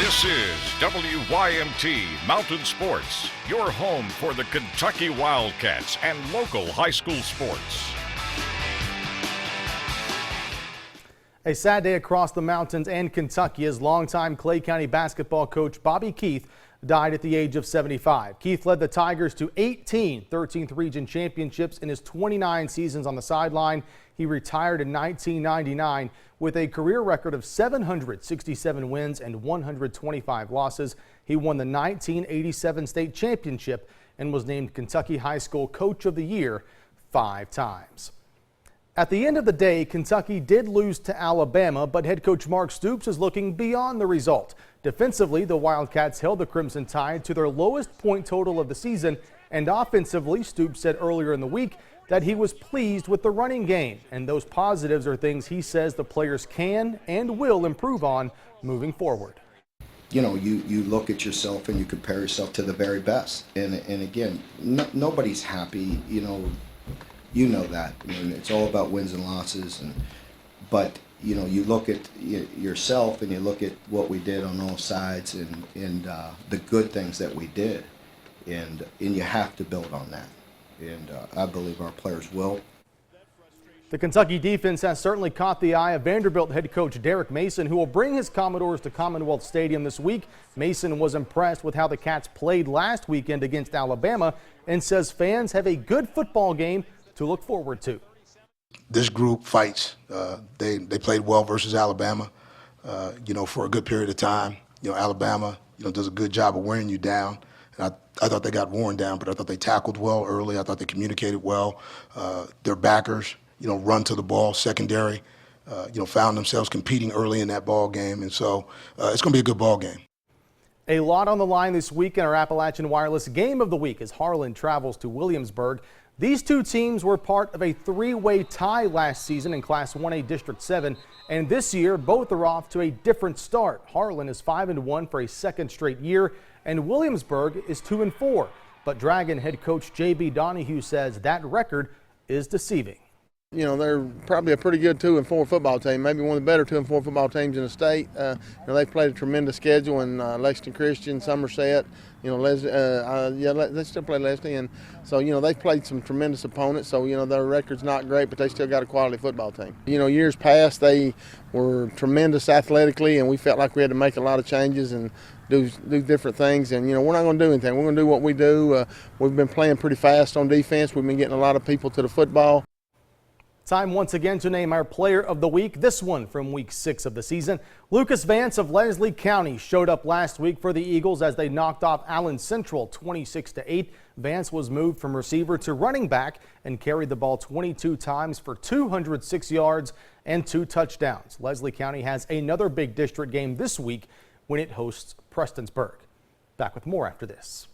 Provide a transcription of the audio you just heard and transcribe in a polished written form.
This is WYMT Mountain Sports, your home for the Kentucky Wildcats and local high school sports. A sad day across the mountains and Kentucky as longtime Clay County basketball coach Bobby Keith died at the age of 75. Keith led the Tigers to 18 13th region championships in his 29 seasons on the sideline. He retired in 1999 with a career record of 767 wins and 125 losses. He won the 1987 state championship and was named Kentucky High School Coach of the Year 5 times. At the end of the day, Kentucky did lose to Alabama, but head coach Mark Stoops is looking beyond the result. Defensively, the Wildcats held the Crimson Tide to their lowest point total of the season, and offensively, Stoops said earlier in the week that he was pleased with the running game, and those positives are things he says the players can and will improve on moving forward. You know, you look at yourself and you compare yourself to the very best, and again, nobody's happy, you know that. I mean, it's all about wins and losses, but you know, you look at yourself and you look at what we did on all sides and the good things that we did, and you have to build on that, and I believe our players will. The Kentucky defense has certainly caught the eye of Vanderbilt head coach Derek Mason, who will bring his Commodores to Commonwealth Stadium this week. Mason was impressed with how the Cats played last weekend against Alabama and says fans have a good football game to look forward to. This group fights. They played well versus Alabama, for a good period of time. Alabama, does a good job of wearing you down. And I thought they got worn down, but I thought they tackled well early. I thought they communicated well. Their backers, run to the ball, secondary, found themselves competing early in that ball game. And so it's going to be a good ball game. A lot on the line this week in our Appalachian Wireless Game of the Week as Harlan travels to Williamsburg. These two teams were part of a three-way tie last season in Class 1A District 7, and this year both are off to a different start. Harlan is 5-1 for a second straight year, and Williamsburg is 2-4. But Dragon head coach J.B. Donahue says that record is deceiving. They're probably a pretty good 2-4 football team, maybe one of the better 2-4 football teams in the state. They've played a tremendous schedule in Lexington Christian, Somerset. They still play Leslie, and so they've played some tremendous opponents. So their record's not great, but they still got a quality football team. Years past they were tremendous athletically, and we felt like we had to make a lot of changes and do different things. And we're not going to do anything. We're going to do what we do. We've been playing pretty fast on defense. We've been getting a lot of people to the football. Time once again to name our player of the week, this one from week 6 of the season. Lucas Vance of Leslie County showed up last week for the Eagles as they knocked off Allen Central 26-8. Vance was moved from receiver to running back and carried the ball 22 times for 206 yards and 2 touchdowns. Leslie County has another big district game this week when it hosts Prestonsburg. Back with more after this.